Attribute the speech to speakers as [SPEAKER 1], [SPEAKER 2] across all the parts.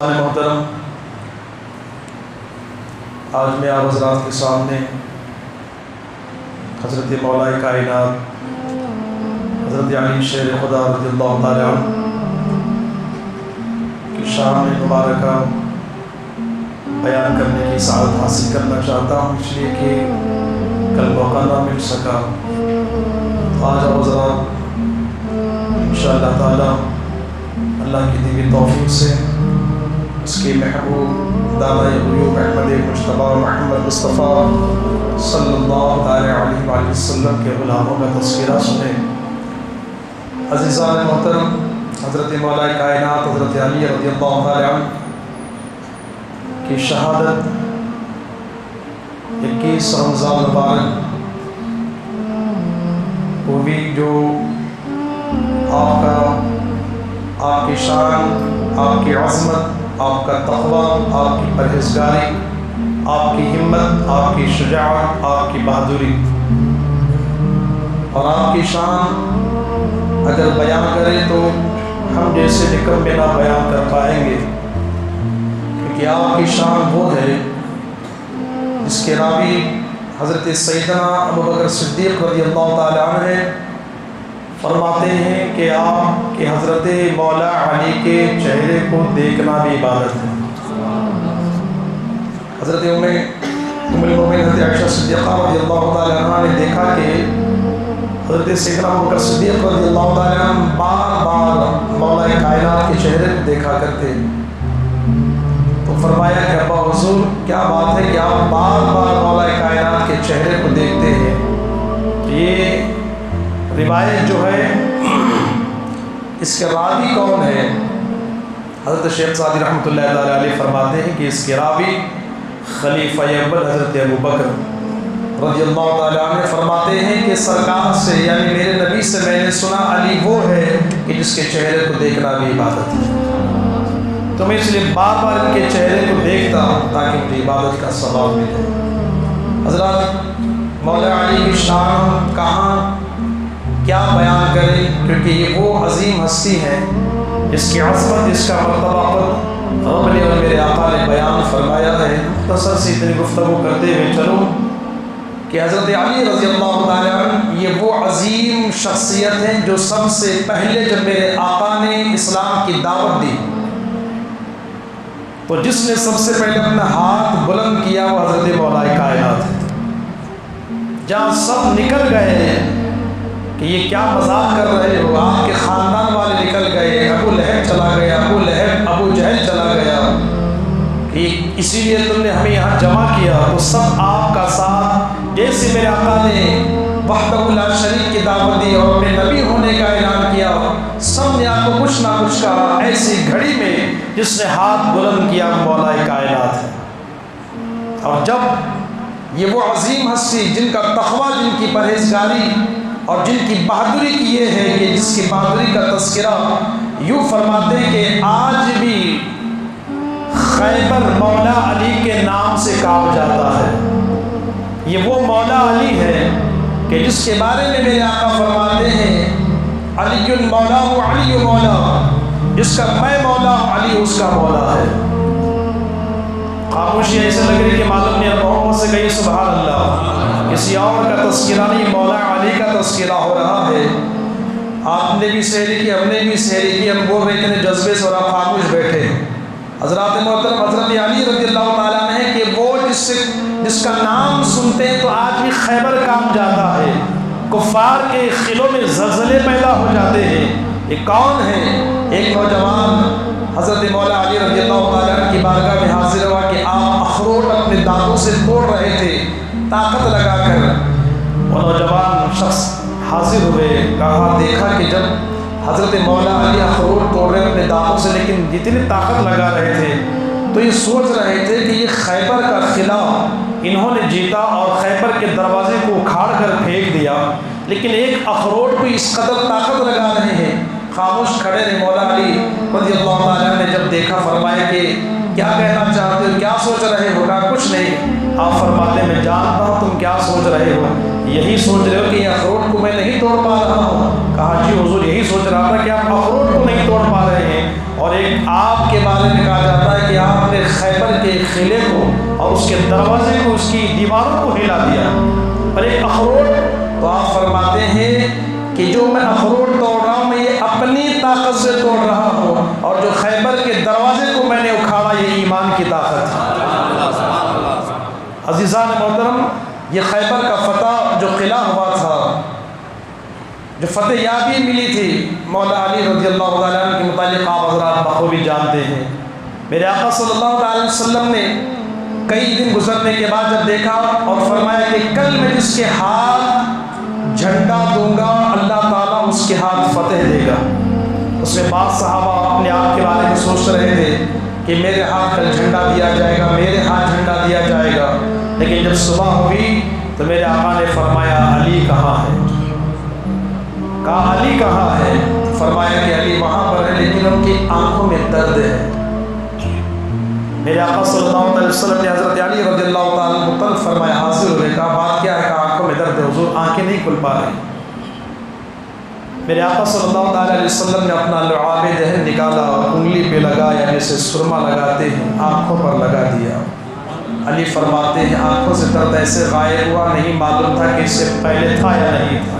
[SPEAKER 1] محترم، آج میں آپ حضرات کے سامنے حضرت مولا کائنات حضرت علی شیر خدا رضی اللہ تعالیٰ عنہ کی شان مبارکہ بیان کرنے کی سعادت حاصل کرنا چاہتا ہوں، اس لیے کہ کل موقع نہ مل سکا۔ آج آپ حضرات انشاءاللہ تعالیٰ اللہ کی دی توفیق سے اس کے محبوب دامہ غیوب احمد مجتبی محمد مصطفیٰ صلی اللہ علیہ وآلہ وسلم کے غلاموں کا تذکرہ سنیں۔ عزیزان محترم، حضرت مولا کائنات حضرت علی رضی اللہ تعالیٰ عنہ کی شہادت 21 رمضان مبارک وہ بھی جو آپ کی شان، آپ کی عظمت، آپ کا تقویٰ، آپ کی پرہیزگاری، آپ کی ہمت، آپ کی شجاعت، آپ کی بہادری اور آپ کی شان اگر بیان کریں تو ہم جیسے نکمے نہ بیان کر پائیں گے، کیونکہ آپ کی شان وہ ہے جس کے راوی حضرت سیدنا ابوبکر صدیق رضی اللہ تعالیٰ عنہ ہے۔ فرماتے ہیں کہ آپ کے حضرت مولا علی کے چہرے کو دیکھنا بھی عبادت ہے۔ حضرت ام المومنین حضرت عائشہ صدیقہ رضی اللہ تعالیٰ عنہ نے دیکھا کہ حضرت سیدنا ابوبکر صدیق رضی اللہ تعالیٰ عنہ بار بار مولا کائنات کے چہرے کو دیکھا کرتے، تو فرمایا کہ ابا حضور کیا بات ہے کہ آپ بار بار مولا کائنات کے چہرے کو دیکھتے ہیں؟ یہ روایت جو ہے اس کے راوی کون ہے؟ حضرت شیخ سعدی رحمۃ اللہ تعالیٰ علیہ فرماتے ہیں کہ اس کے راوی خلیفہ اول حضرت ابوبکر رضی اللہ تعالیٰ عنہ فرماتے ہیں کہ سرکار سے یعنی میرے نبی سے میں نے سنا علی وہ ہے کہ جس کے چہرے کو دیکھنا بھی عبادت ہے، تو میں اس لیے بار بار ان کے چہرے کو دیکھتا ہوں تاکہ مجھے عبادت کا ثواب ملے۔ حضرات، مولا علی کی شان کہاں کیا بیان کریں، کیونکہ یہ وہ عظیم ہستی ہے جس کی عظمت، جس کا مرتبہ خود رب نے اور میرے آقا نے بیان فرمایا ہے۔ مختصر سی اتنی گفتگو کرتے ہوئے چلو کہ حضرت علی رضی اللہ تعالیٰ عنہ یہ وہ عظیم شخصیت ہیں جو سب سے پہلے جب میرے آقا نے اسلام کی دعوت دی تو جس نے سب سے پہلے اپنا ہاتھ بلند کیا وہ حضرت مولا کائنات ہے۔ جہاں سب نکل گئے کہ یہ کیا مذاق کر رہے ہو، آپ کے خاندان والے نکل گئے، ابو لہب چلا گیا، ابو جہل چلا گیا، کہ اسی لیے تم نے ہمیں یہاں جمع کیا، تو سب آپ کا ساتھ جیسے میرے آقا نے وحدہ لا شریک کی دعوت دی اور اپنے نبی ہونے کا اعلان کیا، سب نے آپ کو کچھ نہ کچھ کہا۔ ایسی گھڑی میں جس نے ہاتھ بلند کیا مولا کائنات ہے۔ اور جب یہ وہ عظیم ہستی جن کا تقویٰ، جن کی پرہیزگاری اور جن کی بہادری کی یہ ہے کہ جس کی بہادری کا تذکرہ یوں فرماتے ہیں کہ آج بھی خیبر مولا علی کے نام سے کہا جاتا ہے۔ یہ وہ مولا علی ہے کہ جس کے بارے میں میرے آقا فرماتے ہیں علی مولا و علی مولا، جس کا میں مولا ہوں علی اس کا مولا ہے۔ خاموشی ایسے لگ رہی کہ معلوم نہیں محمد سے کہیے سبحان اللہ، کسی اور کا تذکرہ نہیں، مولا علی کا تذکرہ ہو رہا ہے۔ آپ نے بھی سحری کی، ہم نے بھی سحری کی، ہم بول رہے اتنے جذبے سے اور آپ خاموش بیٹھے۔ حضرات محترم، حضرت علی رضی اللہ تعالیٰ عنہ ہے کہ وہ جس کا نام سنتے ہیں تو آج بھی خیبر کام جاتا ہے، کفار کے خلوں میں زلزلے پیدا ہو جاتے ہیں۔ یہ کون ہے؟ ایک نوجوان حضرت مولا علی رضی اللہ تعالیٰ عنہ کی بارگاہ میں حاضر ہوا کہ آپ اخروٹ اپنے دانتوں سے توڑ رہے تھے طاقت لگا کر۔ وہ نوجوان شخص حاضر ہوئے، کہا دیکھا کہ جب حضرت مولا علی اخروٹ توڑ رہے اپنے دانتوں سے لیکن جتنی طاقت لگا رہے تھے تو یہ سوچ رہے تھے کہ یہ خیبر کا قلعہ انہوں نے جیتا اور خیبر کے دروازے کو اکھاڑ کر پھینک دیا، لیکن ایک اخروٹ کو اس قدر طاقت لگا رہے ہیں۔ خاموش کھڑے رہے۔ مولا علی رضی اللہ تعالیٰ نے جب دیکھا فرمایا کہ کیا کہنا چاہتے ہو، کیا سوچ رہے ہو؟ کہا کچھ نہیں۔ آپ فرماتے میں جانتا ہوں تم کیا سوچ رہے ہو، یہی سوچ رہے ہو کہ یہ اخروٹ کو میں نہیں توڑ پا رہا ہوں۔ کہا جی حضور یہی سوچ رہا تھا کہ آپ اخروٹ کو نہیں توڑ پا رہے ہیں اور ایک آپ کے بارے میں کہا جاتا ہے کہ آپ نے خیبر کے قلعے کو اور اس کے دروازے کو، اس کی دیواروں کو ہلا دیا۔ اور ایک اخروٹ، تو آپ فرماتے ہیں کہ جو میں اخروٹ توڑ رہا ہوں میں یہ اپنی طاقت سے توڑ رہا ہوں، اور جو خیبر کے دروازے کو میں نے اکھاڑا یہ ایمان کی طاقت ہے۔ عزیزان محترم، یہ خیبر کا فتح جو قلعہ ہوا تھا، جو فتح یابی ملی تھی مولا علی رضی اللہ تعالیٰ عنہ کے متعلق آپ حضرات بخوبی جانتے ہیں۔ میرے آقا صلی اللہ علیہ وسلم نے کئی دن گزرنے کے بعد جب دیکھا اور فرمایا کہ کل میں جس کے ہاتھ جھنڈا دوں گا اللہ تعالیٰ اس کے ہاتھ فتح دے گا۔ اس میں بعض صحابہ اپنے آپ کے بارے میں سوچ رہے تھے کہ میرے ہاتھ کل جھنڈا دیا جائے گا، میرے ہاتھ جھنڈا دیا جائے گا، لیکن جب صبح ہوئی تو میرے آقا نے فرمایا علی کہاں ہے؟ کہا علی کہاں ہے؟ فرمایا کہ علی وہاں پر ہے لیکن ان کی آنکھوں میں درد ہے۔ میرے آقا صلی اللہ علیہ وسلم نے حضرت علی رضی اللہ تعالیٰ عنہ فرمایا حاضر ہوئے، کہا بات کیا ہے؟ کہا آنکھوں میں درد ہے حضور، آنکھیں نہیں کھل پا رہی۔ میرے آقا صلی اللہ علیہ وسلم نے اپنا لعاب دہن نکالا، انگلی پہ لگایا جیسے سرما لگاتے ہیں، آنکھوں پر لگا دیا۔ علی فرماتے ہیں آنکھوں سے درد ایسے غائب ہوا، نہیں معلوم تھا کہ اس سے پہلے تھا یا نہیں تھا۔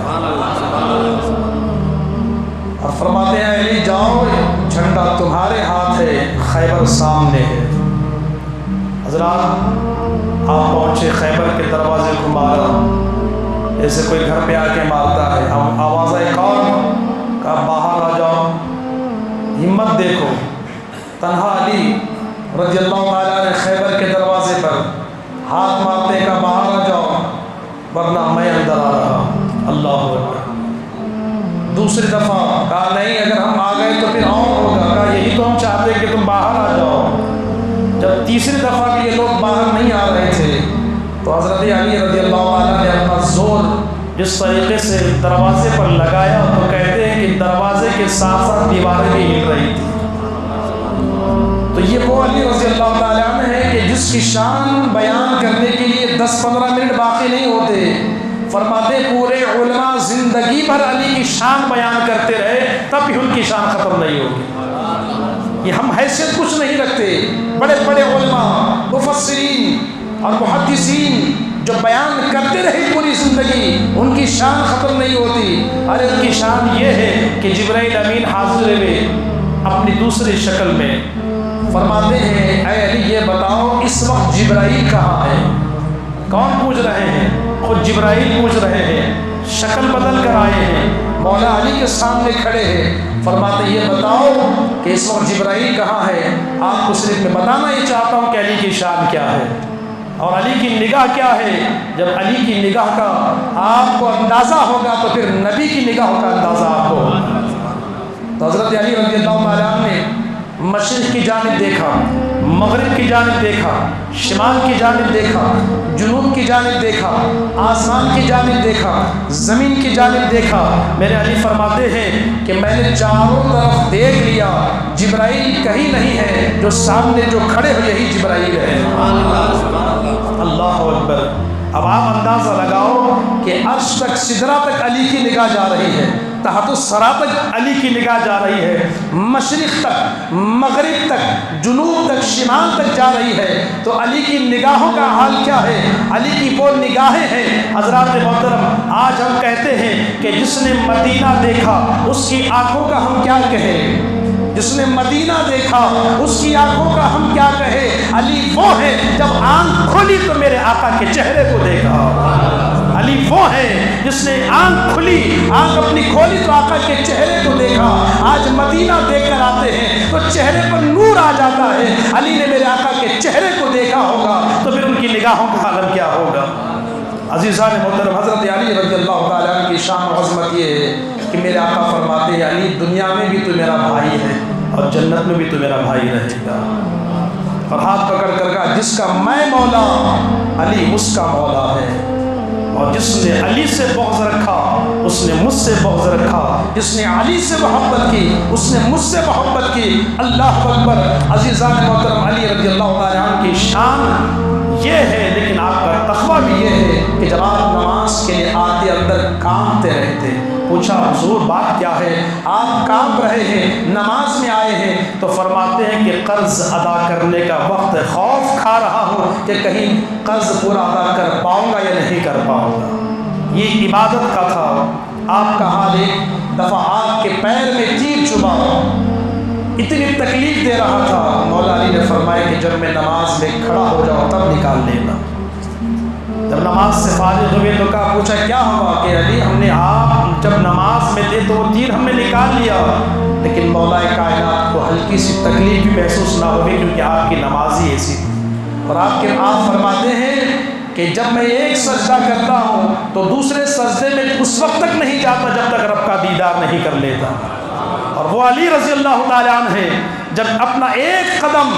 [SPEAKER 1] اور فرماتے ہیں علی جاؤ، جھنڈا تمہارے ہاتھ ہے، خیبر سامنے ہے۔ حضرات آپ پہنچے، خیبر کے دروازے کو مارا جیسے کوئی گھر پہ آ کے مارتا ہے، آواز آئی کون؟ کہا باہر آ جاؤ، ہمت دیکھو۔ تنہا علی رضی اللہ تعالیٰ نے خیبر کے دروازے پر ہاتھ مارتے کا باہر آ جاؤ ورنہ میں اندر آ رہا۔ اللہ اکبر۔ دوسری دفعہ کہا نہیں، اگر ہم آ گئے تو پھر اور ہوگا۔ کہا یہی تو ہم چاہتے کہ تم باہر آ جاؤ۔ جب تیسری دفعہ بھی یہ لوگ باہر نہیں آ رہے تھے تو حضرت علی رضی اللہ عنہ نے اپنا زور جس طریقے سے دروازے پر لگایا تو کہتے ہیں کہ دروازے کے ساتھ ساتھ دیواریں بھی ہل رہی تھی۔ تو یہ وہ علی رضی اللہ تعالیٰ عنہ ہے کہ جس کی شان بیان کرنے کے لیے 10-15 منٹ باقی نہیں ہوتے۔ فرماتے پورے علماء زندگی بھر علی کی شان بیان کرتے رہے تب بھی ان کی شان ختم نہیں ہوگی۔ یہ ہم حیثیت کچھ نہیں رکھتے، بڑے بڑے علماء، مفسرین اور محدثین جو بیان کرتے رہے پوری زندگی، ان کی شان ختم نہیں ہوتی۔ ارے ان کی شان یہ ہے کہ جبرائیل امین حاضر ہوئے اپنی دوسری شکل میں، فرماتے ہیں اے علی یہ بتاؤ اس وقت جبرائیل کہاں ہے؟ کون پوچھ رہے ہیں؟ خود جبرائیل پوچھ رہے ہیں، شکل بدل کر آئے ہیں، مولا علی کے سامنے کھڑے ہیں۔ فرماتے یہ بتاؤ کہ اس وقت جبرائیل کہاں ہے؟ آپ کو صرف میں بتانا ہی چاہتا ہوں کہ علی کی شان کیا ہے اور علی کی نگاہ کیا ہے۔ جب علی کی نگاہ کا آپ کو اندازہ ہوگا تو پھر نبی کی نگاہوں کا اندازہ آپ کو ہوگا۔ تو حضرت علی رضی اللہ عنہ نے مشرق کی جانب دیکھا، مغرب کی جانب دیکھا، شمال کی جانب دیکھا، جنوب کی جانب دیکھا، آسمان کی جانب دیکھا، زمین کی جانب دیکھا۔ میرے علی فرماتے ہیں کہ میں نے چاروں طرف دیکھ لیا، جبرائیل کہیں نہیں ہے، جو سامنے جو کھڑے ہو یہی جبرائیل ہے۔ اللہ اکبر۔ اب آپ اندازہ لگاؤ کہ عرش تک سدرہ تک علی کی نگاہ جا رہی ہے، تحت الثری تک علی کی نگاہ جا رہی ہے، مشرق تک، مغرب تک، جنوب تک، شمال تک جا رہی ہے۔ تو علی کی نگاہوں کا حال کیا ہے؟ علی کی وہ نگاہیں ہیں حضرات محترم، آج ہم کہتے ہیں کہ جس نے مدینہ دیکھا اس کی آنکھوں کا ہم کیا کہیں؟ جس نے مدینہ دیکھا اس کی آنکھوں کا ہم کیا کہے؟ علی وہ ہے جب آنکھ کھلی تو میرے آقا کے چہرے کو دیکھا۔ علی وہ ہے جس نے آنکھ کھلی، آنکھ اپنی کھولی تو آقا کے چہرے کو دیکھا۔ آج مدینہ دیکھ کر آتے ہیں تو چہرے پر نور آ جاتا ہے۔ علی نے میرے آقا کے چہرے کو دیکھا ہوگا تو پھر ان کی نگاہوں کا عالم کیا ہوگا؟ عزیزان محترم، حضرت علی رضی اللہ تعالیٰ عنہ کی شان و عظمت یہ ہے کہ میرے آقا فرماتے ہیں علی دنیا میں بھی تو میرا بھائی ہے اور جنت میں بھی تو میرا بھائی رہے گا۔ اور ہاتھ پکڑ کر کہا جس کا میں مولا علی اس کا مولا ہے، اور جس نے علی سے بغض رکھا اس نے مجھ سے بغض رکھا، جس نے علی سے محبت کی اس نے مجھ سے محبت کی۔ اللہ اکبر۔ عزیزان محترم، علی رضی اللہ تعالیٰ عنہ کی شان یہ ہے، لیکن آپ کا تقویٰ بھی یہ ہے کہ جب آپ نماز کے لیے آتے اندر کانپتے رہتے۔ پوچھا حضور بات کیا ہے؟ آپ کانپ رہے ہیں، نماز میں آئے ہیں، تو فرماتے ہیں کہ قرض ادا کرنے کا وقت، خوف کھا رہا ہوں کہ کہیں قرض پورا ادا کر پاؤں گا یا نہیں کر پاؤں گا۔ یہ عبادت کا تھا۔ آپ کا حال ایک دفعہ آپ کے پیر میں تیر چبھا، اتنی تکلیف دے رہا تھا، مولا علی نے فرمایا کہ جب میں نماز میں کھڑا ہو جاؤں تب نکال لینا۔ جب نماز سے فارغ ہوئے تو کہا، پوچھا کیا ہوا؟ کہ علی ہم نے آپ جب نماز میں تھے تو وہ تیر ہم نے نکال لیا، لیکن مولا کائنات کو ہلکی سی تکلیف بھی محسوس نہ ہوئی کیونکہ آپ کی نماز ہی ایسی تھی۔ اور آپ فرماتے ہیں کہ جب میں ایک سجدہ کرتا ہوں تو دوسرے سجدے میں اس وقت تک نہیں جاتا جب تک رب کا دیدار نہیں کر لیتا۔ اور وہ علی رضی اللہ تعالیٰ عنہ ہیں، جب اپنا ایک قدم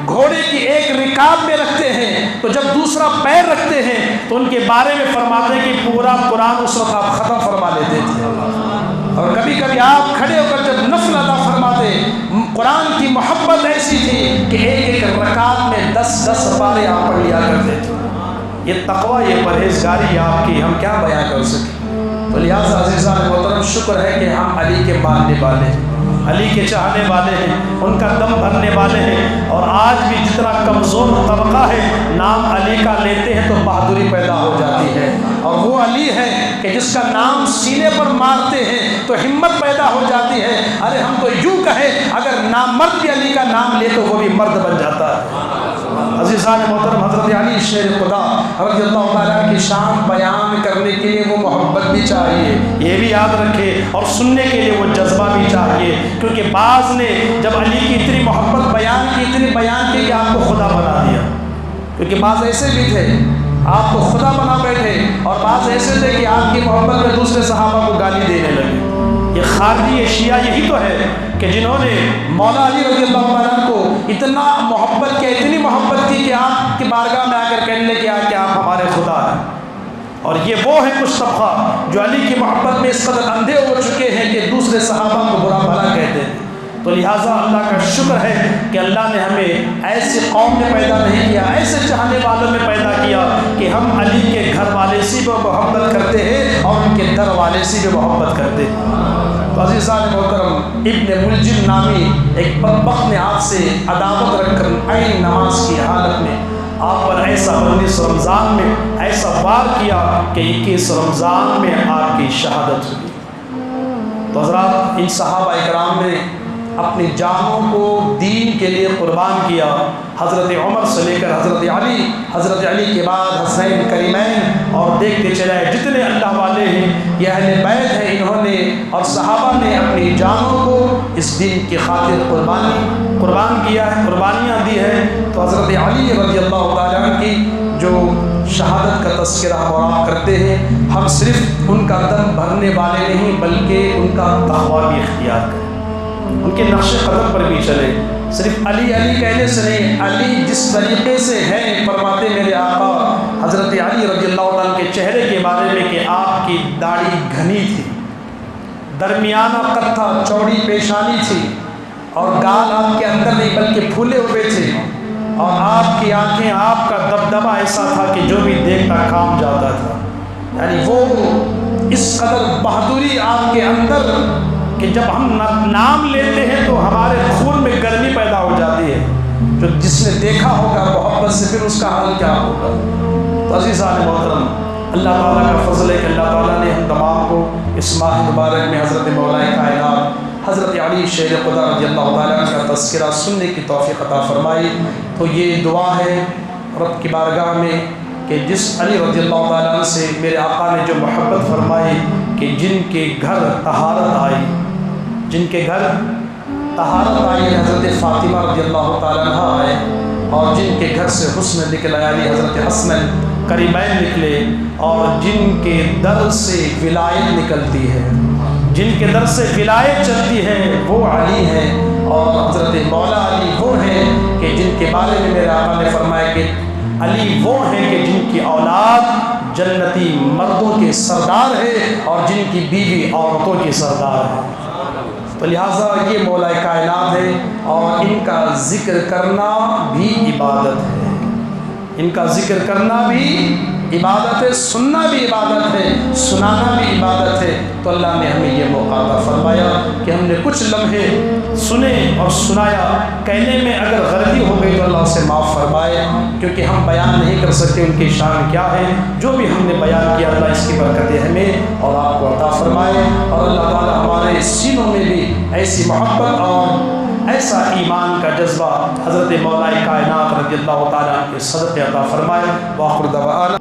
[SPEAKER 1] گھوڑے کی ایک رکاب میں رکھتے ہیں تو جب دوسرا پیر رکھتے ہیں تو ان کے بارے میں فرماتے ہیں کہ پورا قرآن اس وقت آپ ختم فرما لیتے تھے۔ اور کبھی کبھی آپ کھڑے ہو کر جب نفل ادا فرماتے، قرآن کی محبت ایسی تھی کہ ایک ایک رکعت میں 10 پارے آپ پڑھ لیا کرتے تھے۔ یہ تقوی، یہ پرہیزگاری آپ کی ہم کیا بیان کر سکیں۔ تو لہٰذا عزیزان محترم، شکر ہے کہ ہم علی کے ماننے والے ہیں، علی کے چاہنے والے ہیں، ان کا دم بھرنے والے ہیں۔ اور آج بھی جتنا کمزور طبقہ ہے نام علی کا لیتے ہیں تو بہادری پیدا ہو جاتی ہے۔ اور وہ علی ہے کہ جس کا نام سینے پر مارتے ہیں تو ہمت پیدا ہو جاتی ہے۔ ارے ہم تو یوں کہیں اگر نامرد بھی علی کا نام لے تو وہ بھی مرد بن جاتا ہے۔ عزیزان محترم، حضرت علی شیر خدا رضی اللہ تعالیٰ کی شان بیان کرنے کے لیے وہ محبت بھی چاہیے، یہ بھی یاد رکھے، اور سننے کے لیے وہ جذبہ بھی چاہیے، کیونکہ بعض نے جب علی کی اتنی محبت بیان کی، اتنی بیان کی کہ آپ کو خدا بنا دیا۔ کیونکہ بعض ایسے بھی تھے آپ کو خدا بنا بیٹھے، اور بعض ایسے تھے کہ آپ کی محبت میں دوسرے صحابہ کو گالی دینے لگے۔ یہ خارجی شیعہ یہی تو ہے کہ جنہوں نے مولا علی رضی اللہ عنہ کو اتنا محبت کیا، اتنی محبت کی کہ آپ کی بارگاہ میں آ کر کہنے لگے کہ آپ ہمارے خدا ہیں۔ اور یہ وہ ہے کچھ طبقہ جو علی کی محبت میں اس قدر اندھے ہو چکے ہیں کہ دوسرے صحابہ کو برا بھلا کہتے ہیں۔ تو لہٰذا اللہ کا شکر ہے کہ اللہ نے ہمیں ایسے قوم میں پیدا نہیں کیا، ایسے چاہنے والوں میں پیدا کیا کہ ہم علی کے گھر والے سے بھی محبت کرتے ہیں اور ان کے در والے سے بھی محبت کرتے ہیں۔ تو عزیزان محترم، ابن ملجم نامی ایک بدبخت نے آپ سے عداوت رکھ کر عین نماز کی حالت میں آپ پر ایسا 19 رمضان میں ایسا وار کیا کہ 21 رمضان میں آپ کی شہادت ہوئی۔ تو حضرات، ان صحابہ اکرام نے اپنی جانوں کو دین کے لیے قربان کیا۔ حضرت عمر سے لے کر حضرت علی کے بعد حسنین کریمین، اور دیکھتے چلے جتنے اللہ والے ہیں یہ اہل بیت ہیں، انہوں نے اور صحابہ نے اپنی جانوں کو اس دین کی خاطر قربان کیا ہے، قربانیاں دی ہیں۔ تو حضرت علی رضی اللہ تعالیٰ عنہ کی جو شہادت کا تذکرہ اور آپ کرتے ہیں، ہم صرف ان کا دم بھرنے والے نہیں بلکہ ان کا تقویٰ بھی اختیار کریں، ان کے نقش قدم پر بھی چلے۔ صرف علی علی کہنے سے نہیں، علی جس طریقے سے ہیں، فرماتے میرے آقا حضرت علی رضی اللہ عنہ کے چہرے کے بارے میں کہ آپ کی داڑھی گھنی تھی، درمیانہ قد تھا، چوڑی پیشانی تھی، اور گال آپ کے اندر نہیں بلکہ پھولے ہوئے تھے، اور آپ کی آنکھیں، آپ کا دبدبہ ایسا تھا کہ جو بھی دیکھتا کام جاتا تھا۔ یعنی وہ اس قدر بہادری آپ کے اندر کہ جب ہم نام لیتے ہیں تو ہمارے خون میں گرمی پیدا ہو جاتی ہے۔ جو جس نے دیکھا ہوگا محبت سے پھر اس کا حال کیا ہوگا۔ تو عزیزان محترم، اللہ تعالیٰ کا فضل ہے کہ اللہ تعالیٰ نے ہم تمام کو اس ماہ مبارک میں حضرت مولا کائنات حضرت علی شیر خدا رضی اللہ تعالیٰ کا تذکرہ سننے کی توفیق عطا فرمائی۔ تو یہ دعا ہے رب کی بارگاہ میں کہ جس علی رضی اللہ تعالیٰ سے میرے آقا نے جو محبت فرمائی کہ جن کے گھر طہارت آئی، جن کے گھر طہارت آئی، حضرت فاطمہ رضی اللہ تعالیٰ عنہ آئے، اور جن کے گھر سے حسن نکل آیا، حضرت حسن کریمین نکلے، اور جن کے در سے ولایت نکلتی ہے، جن کے در سے ولایت چلتی ہے وہ علی ہیں، اور حضرت مولا علی وہ ہیں کہ جن کے بارے میں میرے آقا نے فرمایا کہ علی وہ ہیں کہ جن کی اولاد جنتی مردوں کے سردار ہے اور جن کی بیوی عورتوں کی سردار ہے۔ تو لہٰذا یہ مولا کائنات ہے، اور ان کا ذکر کرنا بھی عبادت ہے، ان کا ذکر کرنا بھی عبادت ہے، سننا بھی عبادت ہے، سنانا بھی عبادت ہے۔ تو اللہ نے ہمیں یہ موقع عطا فرمایا کہ ہم نے کچھ لمحے سنے اور سنایا، کہنے میں اگر غلطی ہو گئی تو اللہ سے معاف فرمائے، کیونکہ ہم بیان نہیں کر سکتے ان کی شان کیا ہے۔ جو بھی ہم نے بیان کیا اللہ اس کی برکتیں ہمیں اور آپ کو عطا فرمائے، اور اللہ تعالیٰ ہمارے سینوں میں بھی ایسی محبت اور ایسا ایمان کا جذبہ حضرت مولا کائنات رضی اللہ تعالیٰ کے صدقے عطا فرمائے۔ وآخر دعوانا